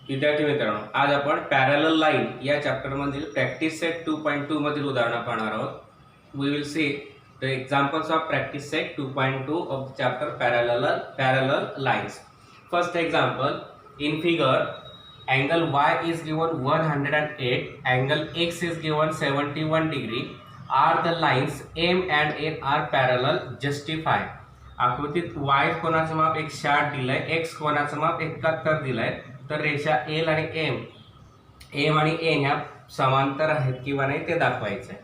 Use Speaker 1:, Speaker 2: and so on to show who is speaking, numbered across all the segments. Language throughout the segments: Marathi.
Speaker 1: विद्यार्थी मित्रांनो, आज आपण पॅरलल लाईन या चॅप्टर मधील प्रॅक्टिस सेट 2.2 मधील उदाहरण पाहणार आहोत. We will see the examples of practice set 2.2 of the chapter parallel lines. First example, in figure angle y is given 108, angle x is given 71 degree. Are the lines m and n are parallel? Justify. आकृतीत y कोणाचं माप 160 दिलंय, x कोणाचं माप 71 दिलंय. तर रेषा एल आणि एम आणि एन ह्या समांतर आहेत किंवा नाही ते दाखवायचं आहे.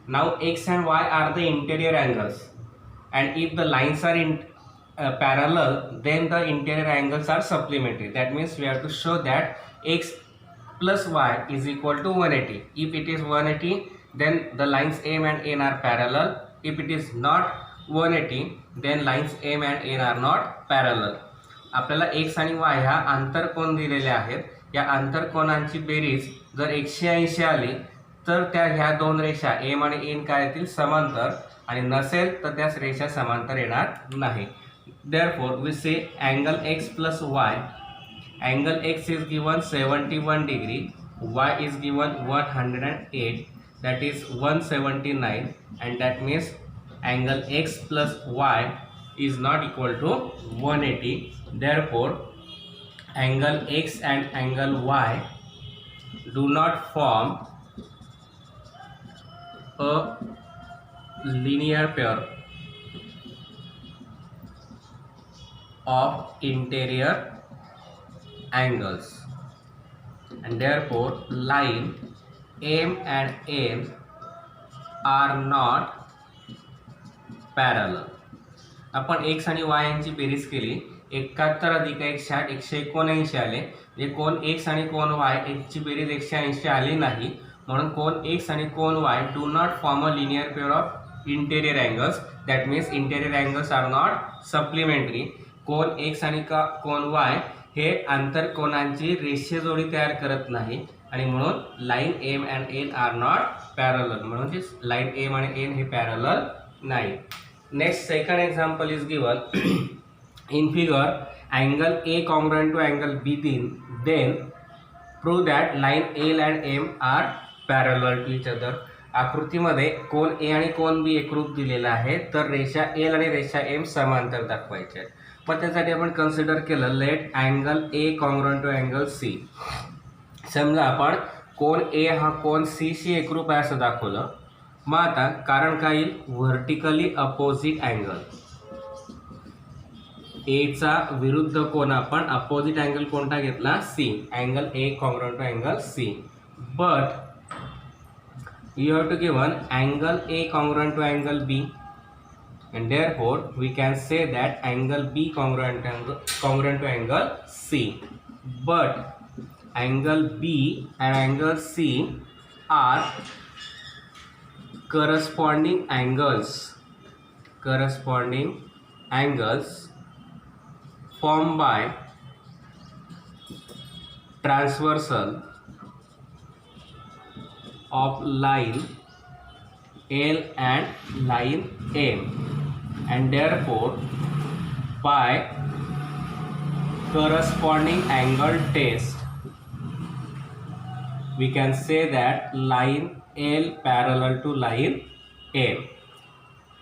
Speaker 1: Now x and y are the interior angles and if the lines are in parallel, then the interior angles are supplementary. That means we have to show that x plus y is equal to 180. If it is 180, then the lines m and n are parallel. If it is not 180, then lines m and n are not parallel. आपल्याला x आणि y ह्या आंतरकोन दिलेले आहेत. या आंतरकोनांची बेरीज जर 180 आली तर त्या ह्या दोन रेषा m आणि n काय येतील, समांतर, आणि नसेल तर त्या रेषा समांतर येणार नाही. Therefore, we say angle x plus y. Angle x is given 71 degree, y is given 108, that is 179, and that means angle x plus y is not equal to 180. Therefore, angle x and angle y do not form a linear pair of interior angles, and therefore line m and n are not parallel. आपण x आणि y यांची बेरीज केली, 71 अधिक 160 179 आले. म्हणजे कोण x आणि कोण y यांची बेरीज 180 आली नाही, म्हणून कोण x आणि कोण y do not form a linear pair of interior angles. That means interior angles are not supplementary. कोण x आणि कोण y हे आंतरकोनांची रेषीय जोडी तयार करत नाही, आणि म्हणून line m and n are not parallel. म्हणजे लाईन m आणि n हे पॅरलल नाही. Next second example is given. In figure angle a congruent to angle b, then prove that line L and m are parallel to each other. आकृतीमध्ये कोण a आणि कोण b एकरूप दिलेला आहे, तर रेषा L आणि रेषा m समांतर दाखवायचे आहेत. पण त्यासाठी आपण कन्सिडर केलं let angle A congruent to angle C. समजा आपण कोण ए हा कोण सी शी एकरूप आहे असं दाखवलं. मग आता कारण काय येईल, व्हर्टिकली अपोजिट अँगल एचा विरुद्ध कोण आपण अपोजिट अँगल कोणता घेतला, C. Angle A congruent to angle C. But you have to given angle A congruent to angle B, and therefore we can say that angle B congruent to angle C. But angle B and angle C are corresponding angles formed by transversal of line L and line M, and therefore by corresponding angle test we can say that line L parallel to line M.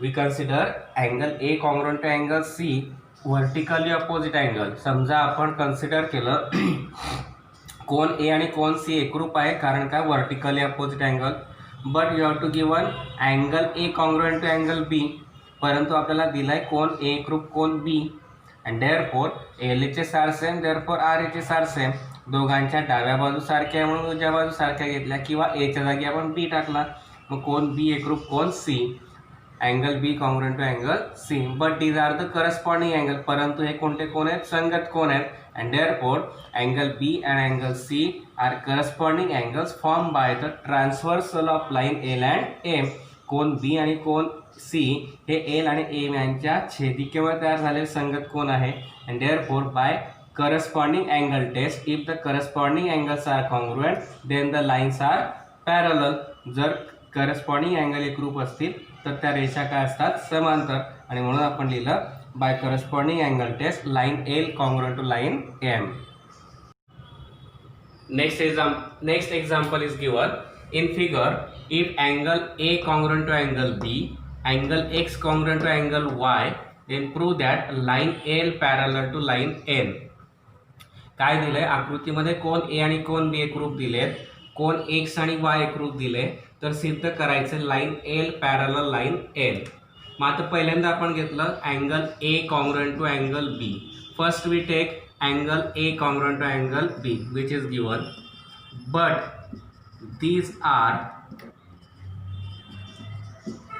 Speaker 1: We consider angle A congruent to angle C vertically opposite angle. समजा आपण कन्सिडर केलं कोण ए आणि कोण सी एकरूप आहे, कारण काय vertically opposite angle. But you have to given angle A congruent to angle B, परंतु आपल्याला दिलाय कोण ए एकरूप कोण बी, अँड देअरफॉर एल चे सार सेम, देअरफॉर आर चे सार सेम. दोघांच्या डाव्या बाजू सारख्या म्हणून उजव्या बाजू सारख्या घेतल्या, किंवा एच्या जागी आपण बी टाकला. मग कोण बी एकरूप कोण C, angle B congruent to angle C. But these are the corresponding angle, परंतु हे कोणते कोण आहेत, संगत कोण आहेत. And therefore angle B and angle C are corresponding angles formed by the transversal of line L and M. कोण B आणि कोण C हे L आणि M यांच्या छेदिकेवर तयार झालेले संगत कोण आहे. And therefore by corresponding angle test, if the corresponding angles are congruent, then the lines are parallel. जर करस्पॉन्डिंग अँगल एकरूप असतील तर त्या रेषा काय असतात, समांतर. आणि म्हणून आपण लिहिलं by corresponding angle test line L congruent to line M. Next example is given in figure. If angle A congruent to angle B, angle X congruent to angle Y, then prove that line L parallel to line N. काय दिलंय आकृतीमध्ये कोण ए आणि कोण बी एकरूप दिलेत, कोण एक्स आणि वाय एकरूप दिले, तर सिद्ध करायचं line L parallel line N. मग आता पहिल्यांदा आपण घेतलं angle A congruent to angle B. First we take angle A congruent to angle B which is given, but these are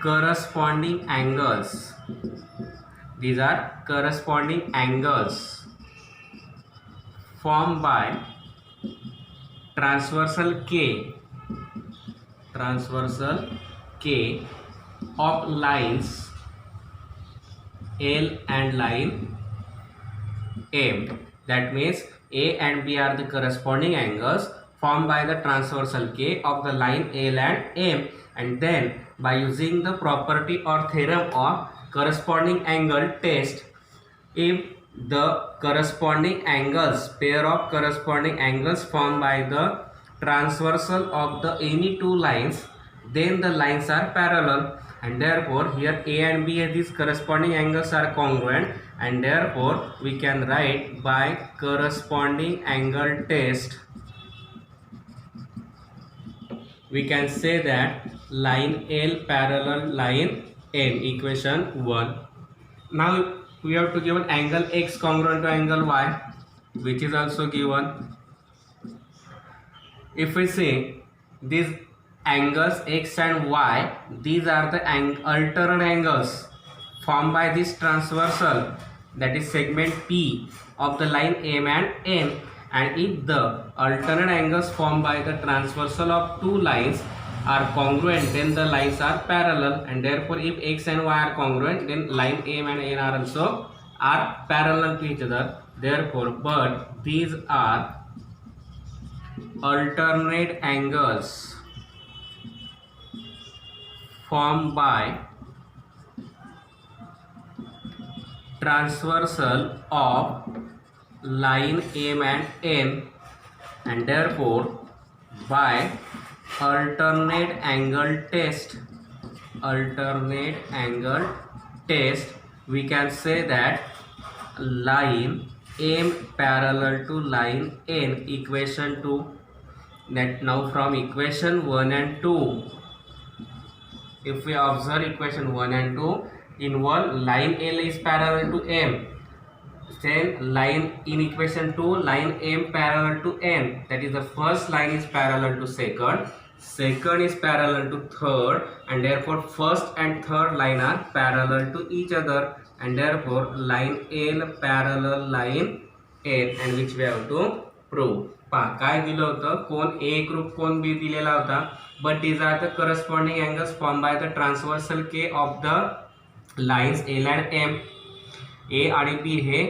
Speaker 1: corresponding angles. These are corresponding angles formed by transversal K of lines L and line M. That means A and B are the corresponding angles formed by the transversal K of the line L and M, and then by using the property or theorem of corresponding angle test, if the corresponding angles, pair of corresponding angles formed by the transversal of the any two lines, then the lines are parallel, and therefore here A and B, these corresponding angles are congruent, and therefore we can write by corresponding angle test, we can say that line L parallel line N, equation 1. Now we have to give an angle X congruent to angle Y, which is also given. If we say these angles X and Y, these are the alternate angles formed by this transversal, that is segment P of the line M and N. And if the alternate angles formed by the transversal of two lines are congruent, then the lines are parallel, and therefore if X and Y are congruent, then line M and N are also parallel to each other. Therefore, but these are alternate angles formed by transversal of line M and N, and therefore by alternate angle test we can say that line M parallel to line N, equation 2. That now from equation 1 and 2, if we observe equation 1 and 2, in one line L is parallel to M, then line in equation 2 line M parallel to N, that is the first line is parallel to second is parallel to third, and therefore first and third line are parallel to each other, and therefore line L parallel line N, and which we have to prove. पहा काय दिलं होतं, कोण ए एकरूप कोण बी दिलेला होता, but these are the corresponding angles formed by the transversal K of the lines L and M. ए आणि बी हे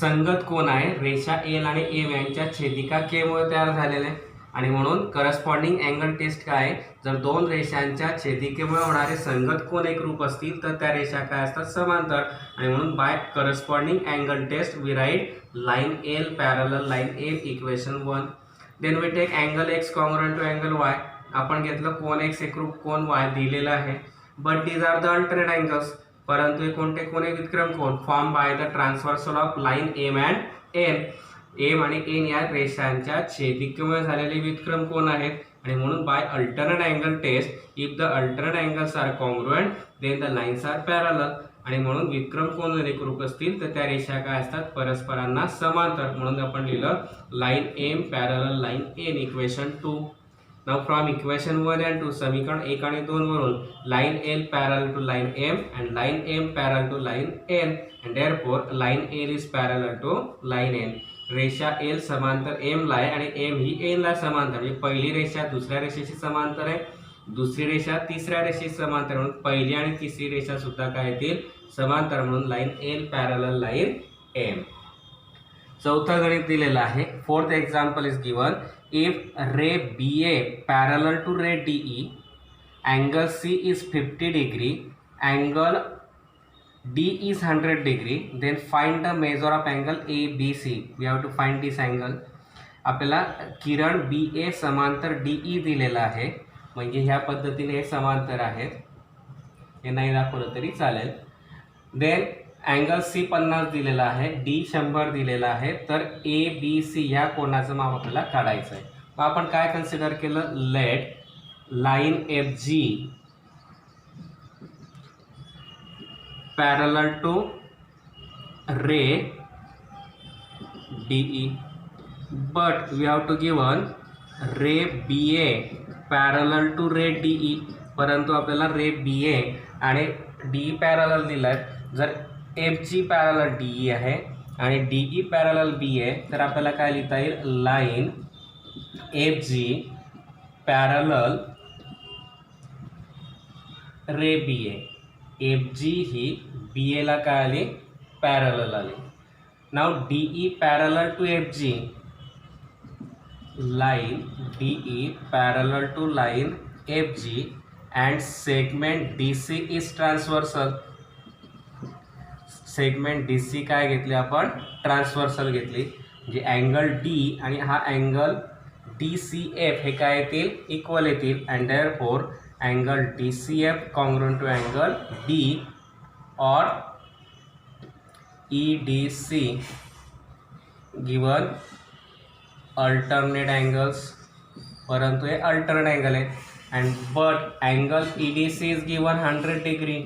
Speaker 1: संगत कोण आहे, रेषा एल आणि एम यांच्या छेदिका के मुळे तयार झालेले, आणि म्हणून करस्पॉन्डिंग अँगल टेस्ट काय, जर दोन रेषांच्या छेदिकेमुळे होणारे संगत कोण एकरूप असतील तर त्या रेषा काय असतात, समांतर, आणि म्हणून by corresponding angle test we write line L parallel line M, equation 1. Then we take angle x congruent to angle y. आपण घेतलं कोण एक्स एकरूप कोण वाय दिलेला आहे, but these are the alternate angles, परंतु हे कोणते कोण व्युत्क्रम कोण form by the transversal of line M and N. M आणि एन या रेषांच्या छेदिकेमुळे झालेले व्युत्क्रम कोण आहेत, आणि म्हणून by alternate angle test if the alternate angles are congruent then the lines are parallel, आणि म्हणून व्युत्क्रम कोण जर एकरूप असतील तर त्या रेषा काय असतात, परस्परांना समांतर, म्हणून आपण लिहिलं line M parallel line N, equation 2. Now from equation 1 and 2, समीकरण 1 आणि 2 वरून line L parallel to line M and line M parallel to line N, and therefore line L is parallel to line N. रेषा L समांतर M ला आहे आणि M ही N ला समांतर, म्हणजे पहिली रेषा दुसऱ्या रेषेशी समांतर आहे, दुसरी रेषा तिसऱ्या रेषेशी समांतर, म्हणून पहिली आणि तिसरी रेषा सुद्धा काय येतील, समांतर, म्हणून line L parallel line M. चौथा गणित दिलेला आहे. Fourth example is given. If ray BA parallel to ray DE, angle C is 50 degree, angle D is 100 degree, then find the measure of angle ABC. We have to find this angle. आपल्याला किरण BA समांतर DE दिलेला आहे, म्हणजे ह्या पद्धतीने हे समांतर आहेत, हे नाही दाखवलं तरी चालेल. देन अँगल C 50 दिलेला आहे, D 100 दिलेला आहे. तर ABC ह्या कोणाचं माप आपल्याला काढायचं आहे. मग आपण काय कन्सिडर केलं, let line FG parallel to ray DE, but we have to given ray BA parallel to ray DE, परंतु आपल्याला रे BA आणि DE पॅरलल दिलाय. जर FG पॅरलल DE आहे आणि DE पॅरलल BA, तर आपल्याला काय लिहिता येईल, line FG parallel ray BA. FG ही BA ला काय आली, पॅरलल आली. Now DE parallel to FG, line DE parallel to line FG and segment DC is transversal. Segment DC काय घेतली आपण, ट्रान्सव्हर्सल घेतली. म्हणजे अँगल D आणि हा अँगल DCF हे काय येतील, इक्वल येतील. And therefore angle DCF congruent to angle D और EDC गिवन अल्टरनेट एंगल्स, परंतु ये अल्टरनेट एंगल है. And but angle EDC is given 100 degree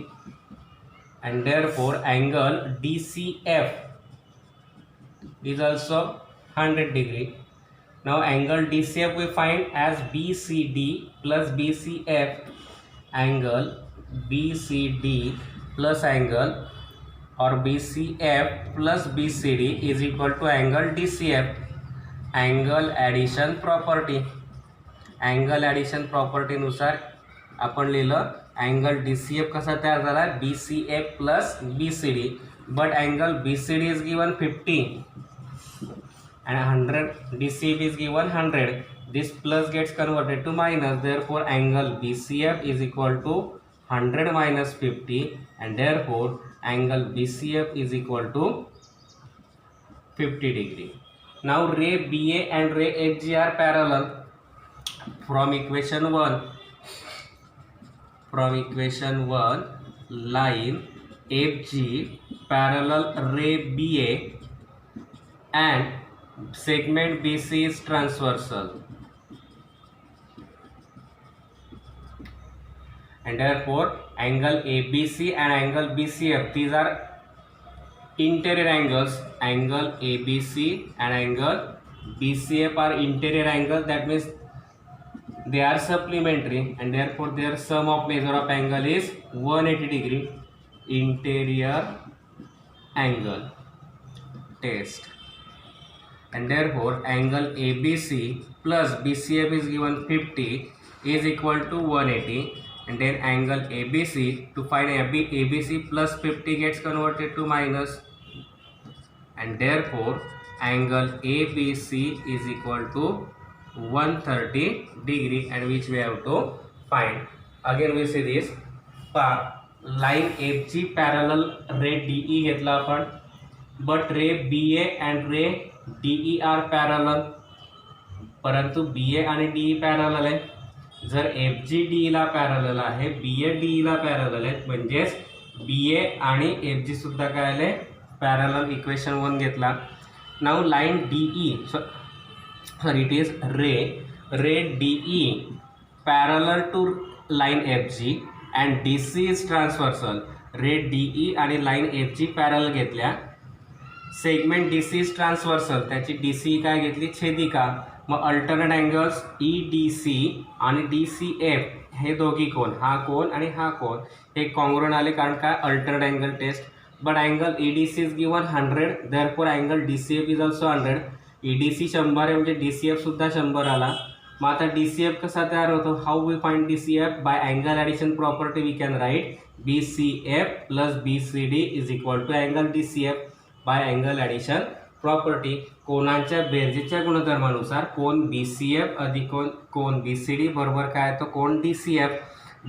Speaker 1: and therefore angle DCF is also 100 degree. Now angle DCF we find as BCD plus BCF. Angle BCD plus angle or BCF plus BCD is equal to angle DCF. Angle addition property, angle addition property नुसार आपण लिहिलं अँगल DCF कसा तयार झाला, BCF plus BCD. But angle BCD is given 50 and 100, DCF is given 100. This plus gets converted to minus, therefore angle BCF is equal to 100 minus 50 and therefore angle BCF is equal to 50 degree. Now ray BA and ray FG are parallel. From equation 1, line FG parallel ray BA and segment BC is transversal, and therefore angle ABC and angle BCF, these are interior angles. Angle ABC and angle BCF are interior angles, that means they are supplementary and therefore their sum of measure of angle is 180 degree. Interior angle test, and therefore angle ABC plus BCF is given 50 is equal to 180, and then angle ABC, to find ABC plus 50 gets converted to minus, and therefore angle ABC is equal to 130 degree, and which we have to find. Again we see this line FG parallel ray DE घेतला आपण, but ray BA and ray DE are parallel, परंतु BA आणि DE पॅरलल आहे. जर FG DE ला पॅरलल आहे, BA DE ला पॅरलल आहे, म्हणजेच BA आणि FG सुद्धा काय आले, पॅरलल. इक्वेशन 1 घेतला. Now line DE, sorry it is ray DE parallel to line FG and DC is transversal. ray DE आणि लाइन FG पॅरलल घेतल्या. सेगमेंट DC is transversal, त्याची DC काय घेतली, छेदिका. मग अल्टरनेट अँगल्स EDC आणि DCF हे दोघी कोण, हा कोण आणि हा कोण, हे कॉन्ग्रुएंट आले, कारण काय, alternate angle test. But angle EDC is given 100, therefore angle DCF is also 100. EDC 100 आहे म्हणजे DCF सुद्धा 100 आला. मग आता DCF कसा तयार होतो, how we find DCF, by angle addition property we can write BCF plus BCD is equal to angle DCF by angle addition property. कोणाच्या बेरजेच्या गुणधर्मानुसार कोण BCF अधिक कोण BCD बरोबर काय येतो, कोण DCF.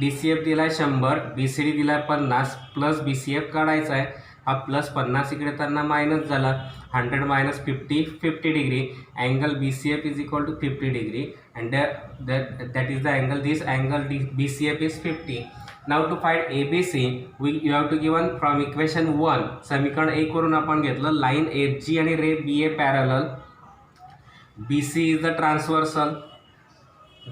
Speaker 1: DCF दिलाय 100, BCD दिलाय 50 प्लस BCF काढायचा आहे. हा +50 इकडे त्यांना मायनस झाला, 100 minus 50 50 degree. Angle BCF is equal to 50 degree and that is the angle, this angle BCF is 50. Now to find ABC you have to given from equation 1, समीकरण 1 वरून आपण घेतलं लाईन FG आणि रे BA parallel, BC is the transversal,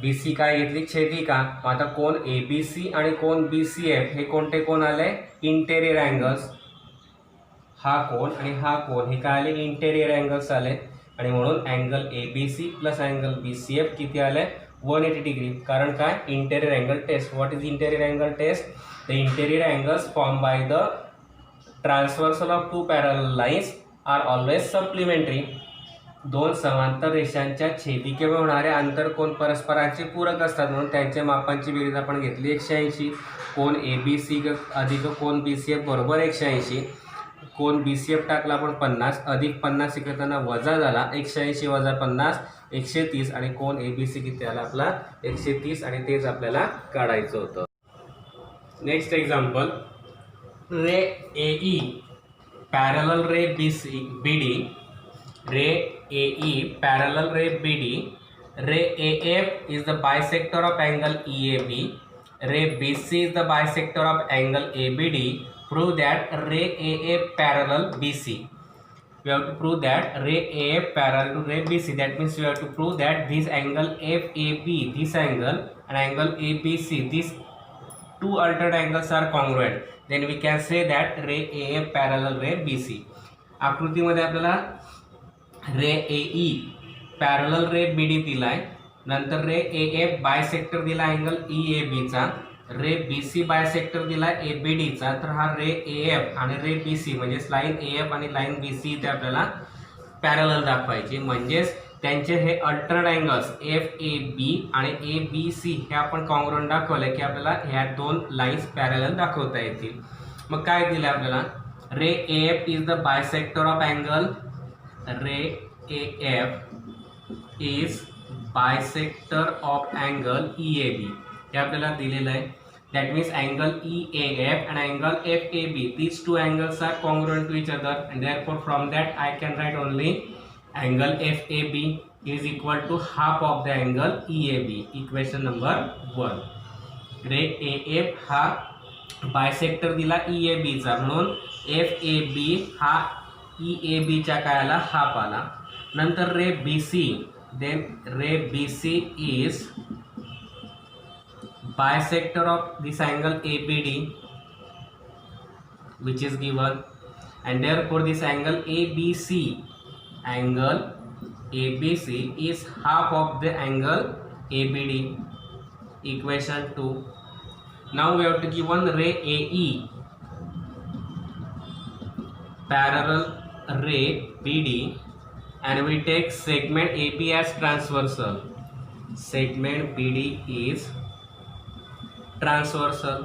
Speaker 1: BC काय घेतली छेदिका. आता कोण ABC आणि कोण BCF हे कोणते कोण आले इंटेरियर अँगल्स, हा कोण आणि हा कोण हे काय आले इंटेरियर अँगल्स आले आणि म्हणून angle ABC plus angle BCF किती आले 180 डिग्री. कारण काय interior angle test. What is interior angle test? The interior angles form by the transversal of two parallel lines are always supplementary. दोन समांतर रेषांच्या छेदिकेवर होणारे अंतर कोण परस्परांचे पूरक असतात म्हणून त्यांच्या मापांची बेरीज आपण घेतली 180. कोण ABC अधिक कोण BCF बरोबर 180. कोण BCF टाकला आपण 50 अधिक 50 इकडे त्यांना वजा झाला 180 वजा 50 130 आणि कोण ABC किती आला आपला 130 आणि तेच आपल्याला काढायचं होतं. Next example, ray AE parallel ray BD, ray AE parallel ray BD, ray AF is the bisector of angle EAB, ray BC is the bisector of angle ABD. Prove that ray AF parallel BC. We have to prove that ray AF parallel to ray BC. That means we have to prove that this angle FAB, this angle and angle ABC, these two alternate angles are congruent. Then we can say that ray AF parallel ray BC. आकृतीमध्ये आपल्याला रे AE पॅरलल रे BD दिलाय, नंतर रे AF बायसेक्टर दिला अँगल EAB चा, रे BC बायसेक्टर दिला ABD चा. तर हा रे AF आणि रे BC म्हणजे लाईन AF आणि लाईन BC इथे आपल्याला पॅरलल दाखवायचे. म्हणजेच त्यांचे हे अल्टरनेट अँगल्स FAB आणि ABC हे आपण कॉन्ग्रुएंट दाखवले की आपल्याला ह्या दोन लाईन्स पॅरलल दाखवता येतील. मग काय दिलं आपल्याला, रे AF is the bisector of angle, ray AF is bisector of angle EAB हे आपल्याला दिलेलं आहे. That means angle EAF and angle FAB, these two angles are congruent to each other and therefore from that I can write only angle FAB is equal to half of the angle EAB. Equation number 1. Ray AF हा बायसेक्टर दिला EAB चा म्हणून FAB हा EAB च्या काय आला हाफ आला. नंतर ray BC, then ray BC is bisector of this angle ABD which is given and therefore this angle ABC is half of the angle ABD. Equation 2. Now we have to give one ray AE parallel ray BD and we take segment AB as transversal. Segment BD is transversal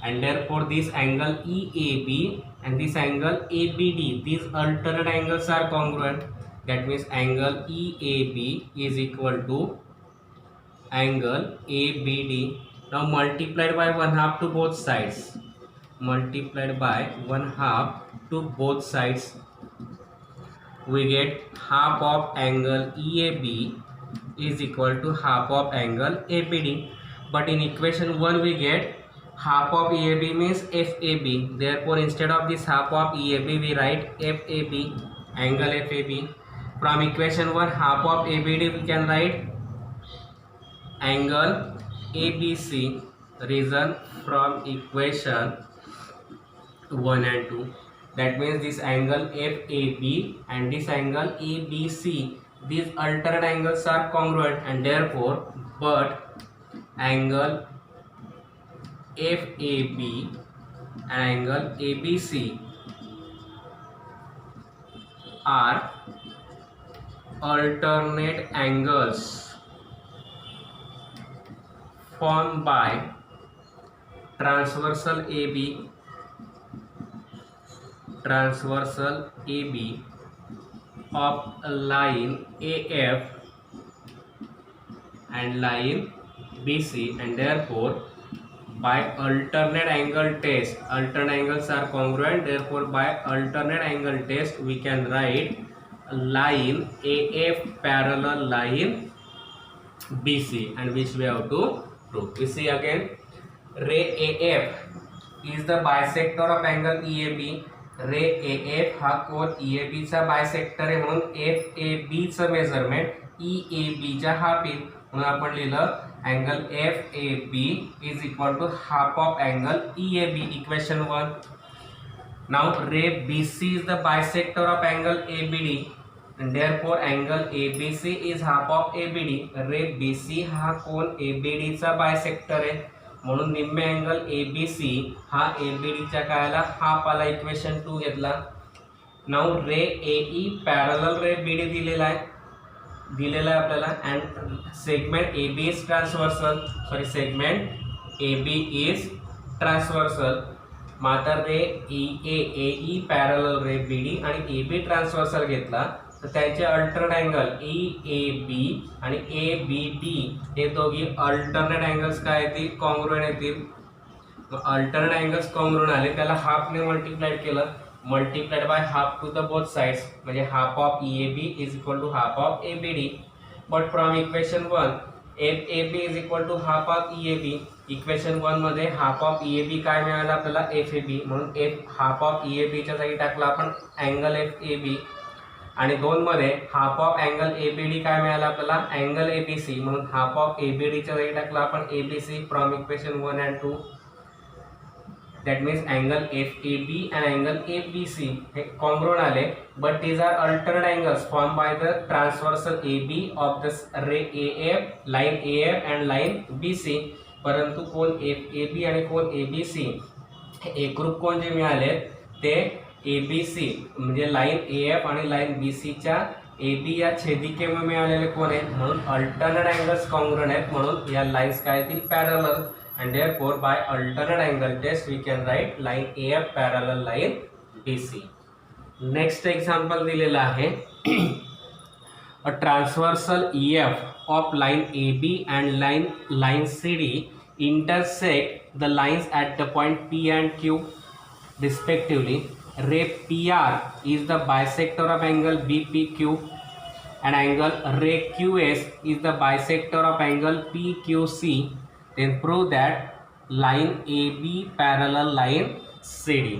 Speaker 1: and therefore this angle EAB and this angle ABD, these alternate angles are congruent. That means angle EAB is equal to angle ABD. Now multiplied by 1/2 to both sides. Multiplied by 1/2 to both sides. We get half of angle EAB is equal to half of angle ABD. But in equation 1 we get half of EAB means FAB. Therefore instead of this half of EAB we write FAB, angle FAB. From equation 1 half of ABD we can write angle ABC. Reason from equation 1 and 2. That means this angle FAB and this angle ABC, these alternate angles are congruent and therefore but angle FAB and angle ABC are alternate angles formed by transversal AB of line AF and line BC and therefore by alternate angle test, alternate angles are congruent, therefore by alternate angle test we can write line AF parallel line BC, and which we have to prove. We see again, ray AF is the bisector of angle EAB. Ray AF हा कोन EAB चा बायसेक्टर आहे, म्हणून FAB चं मेजरमेंट EAB च्या हाफ येईल, म्हणून आपण लिहिलं angle FAB is equal to half of angle EAB, equation 1. Now ray BC is the bisector of angle ABD, and therefore angle ABC is half of ABD. Ray BC हा कोन ABD चा बायसेक्टर आहे, म्हणून निम्मे अँगल ABC हा ABD च्या कायला हाफ आला, इक्वेशन 2 घेतला. नाउ रे AE पॅरलल रे BD दिलेला आहे आपल्याला, and segment AB is transversal, sorry segment AB is transversal. मग आता रे AE पॅरलल रे BD आणि AB ट्रान्सव्हर्सल घेतला तर त्याचे अल्टरनेट अँगल EAB आणि ABD हे दोघी अल्टरनेट अँगल्स काय येतील, कॉन्ग्रुएंट येतील. अल्टरनेट अँगल्स कॉन्ग्रुएंट आले, त्याला हाफने मल्टिप्लाइड केलं, multiplied by half to the both sides, म्हणजे half of EAB is equal to half of ABD. But from equation 1 FAB is equal to half of EAB. Equation 1 मध्ये हाफ ऑफ EAB काय मिळालं आपल्याला, FAB, म्हणून हाफ ऑफ EAB च्या जागी टाकला आपण अँगल FAB, आणि 2 मध्ये हाफ ऑफ अँगल ABD काय मिळालं आपल्याला, अँगल ABC, म्हणून हाफ ऑफ ABD च्या जागी टाकला आपण ABC from equation 1 and 2. That means angle FAB and angle ABC हे कॉन्ग्रुएंट आले, but these are alternate angles formed by the transversal AB of the ray AF, line AF and line BC. परंतु कोण FAB आणि कोण ABC एकरूप कोण जे मिळाले ते ABC म्हणजे लाईन AF आणि लाईन BC च्या AB या छेदिकेमध्ये मिळालेले कोण आहेत, म्हणून अल्टरनेट अँगल्स कॉन्ग्रुएंट आहेत, म्हणून या लाईन्स काय येतील, parallel. and therefore by alternate angle test we can write line AF parallel line BC. next example दिलेला आहे a transversal EF of line AB and line CD intersect the lines at the point P and Q respectively. ray PR is the bisector of angle BPQ and angle ray QS is the bisector of angle PQC. then prove that line AB parallel line CD.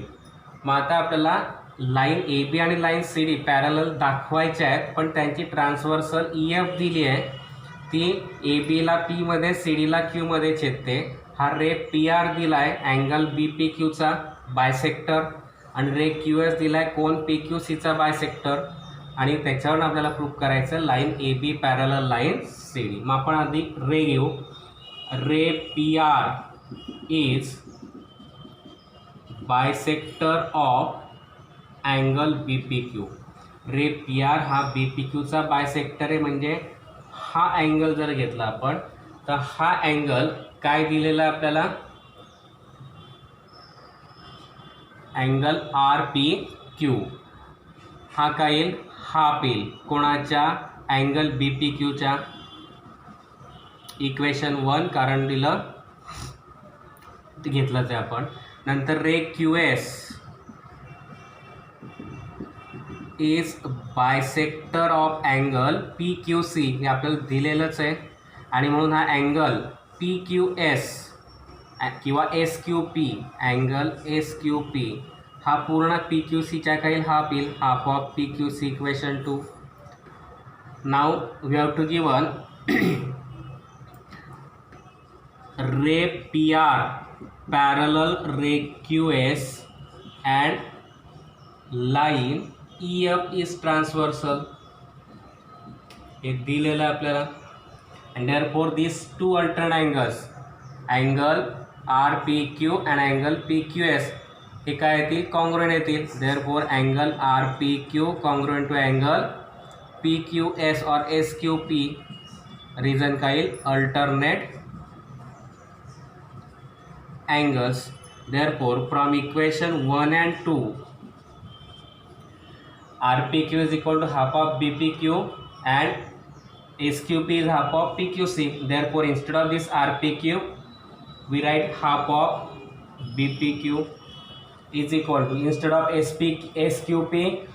Speaker 1: मग आता आपल्याला लाईन AB आणि लाईन CD पॅरलल दाखवायच्या आहेत, पण त्यांची ट्रान्सव्हर्सल EF दिली आहे, ती AB ला P मध्ये CD ला Q मध्ये छेदते. हा रे PR दिला आहे अँगल BPQ चा बायसेक्टर, आणि रे QS दिला आहे कोन PQC चा बायसेक्टर, आणि त्याच्यावर आपल्याला प्रूव्ह करायचं line AB parallel line CD. मग आपण आधी रे घेऊ. रे PR is bisector of angle BPQ. Ray PR हा BPQ चा बायसेक्टर आहे, म्हणजे हा अँगल जर घेतला आपण तर हा अँगल काय दिलेला आहे आपल्याला, अँगल RPQ. हा काय येईल, हाफ येईल कोणाच्या, अँगल BPQच्या. इक्वेशन 1 कारण दिलं ते घेतलंच आहे आपण. नंतर ray QS is bisector of angle PQC, हे आपल्याला दिलेलंच आहे, आणि म्हणून हा अँगल PQS किंवा SQP, अँगल SQP हा पूर्ण PQCच्या काही हाफ येईल, half of PQC, equation 2. Now we have to given ray PR parallel ray QS and line EF is transversal, हे दिलेलं आहे आपल्याला. and therefore these two alternate angles, angle RPQ and angle PQS हे काय येतील, कॉन्ग्रुएंट येतील. therefore angle RPQ congruent to angle PQS or SQP, reason काय येईल, alternate angles. therefore from equation 1 and 2 RPQ is equal to half of BPQ and SQP is half of PQC. therefore instead of this RPQ we write half of BPQ is equal to, instead of SQP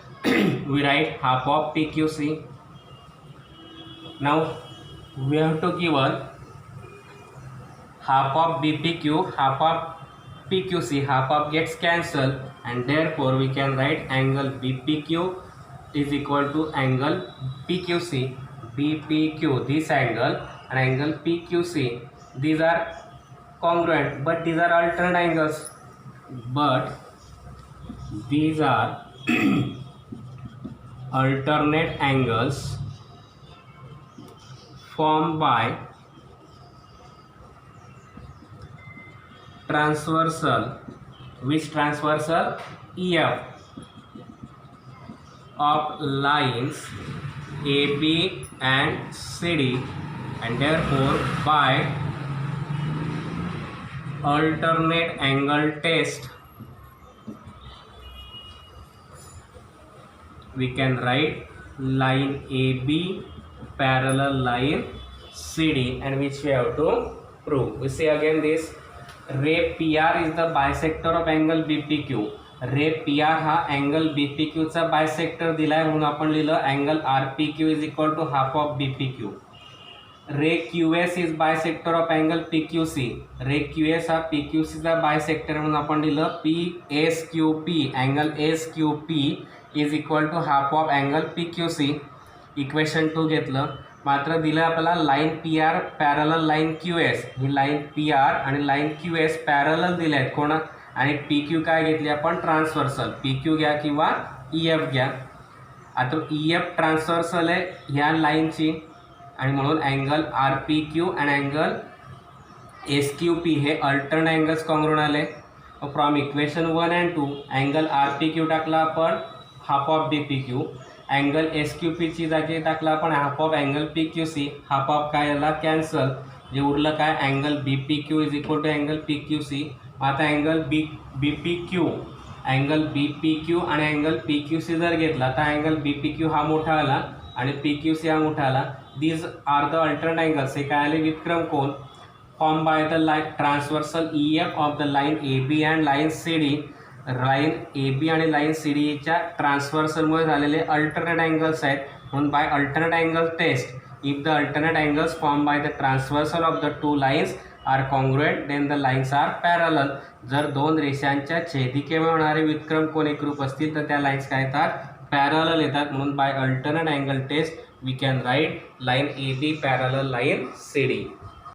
Speaker 1: we write half of PQC. Now we have to given half of BPQ, half of PQC, half of gets cancelled, and therefore we can write angle BPQ is equal to angle PQC. BPQ, this angle, and angle PQC, these are congruent, but these are alternate angles. But these are alternate angles formed by transversal, which transversal? EF of lines AB and CD, and therefore by alternate angle test we can write line AB parallel line CD, and which we have to prove. We see again this ray PR is the bisector of angle BPQ. Ray PR हा अँगल BPQ चा बायसेक्टर दिलाय म्हणून आपण लिहिलं angle RPQ is equal to half of BPQ. Ray QS is bisector of angle PQC. Ray QS हा PQC चा बायसेक्टर म्हणून आपण लिहिलं PSQP. Angle SQP is equal to half of angle PQC. Equation 2 घेतलं. मात्र दिलं आपल्याला line PR parallel line QS. ही लाईन PR आणि लाईन QS पॅरलल दिले आहेत कोणा, आणि PQ काय घेतली आपण? ट्रान्सव्हर्सल. PQ घ्या किंवा EF घ्या. आता EF ट्रान्सव्हर्सल आहे ह्या लाईनची, आणि म्हणून अँगल RPQ आणि अँगल SQP हे अल्टरनेट अँगल्स कॉन्ग्रुएंट आले. From equation 1 and 2 angle RPQ टाकला आपण half of BPQ. Angle SQP ची जागी टाकला आपण half of angle PQC. Half of काय आला? कॅन्सल. जे उरलं काय? Angle BPQ is equal to angle PQC. आता अँगल BPQ आणि अँगल PQC जर घेतला तर अँगल BPQ हा मोठा आला आणि PQC हा मोठा आला. These are the alternate angles. हे काय आले? विक्रम कोन form by the line transversal EF of the line AB and line CD. Line AB आणि लाईन CD च्या ट्रान्सव्हर्सलमुळे झालेले अल्टरनेट अँगल्स आहेत. म्हणून by alternate angle test, if the alternate angles form by the transversal of the two lines are congruent then the lines are parallel. जर दोन रेषांच्या छेदिकेमुळे होणारे विक्रम कोन एकरूप असतील तर त्या लाईन्स काय येतात? पॅरलल येतात. म्हणून by alternate angle test we can write line AB parallel line CD.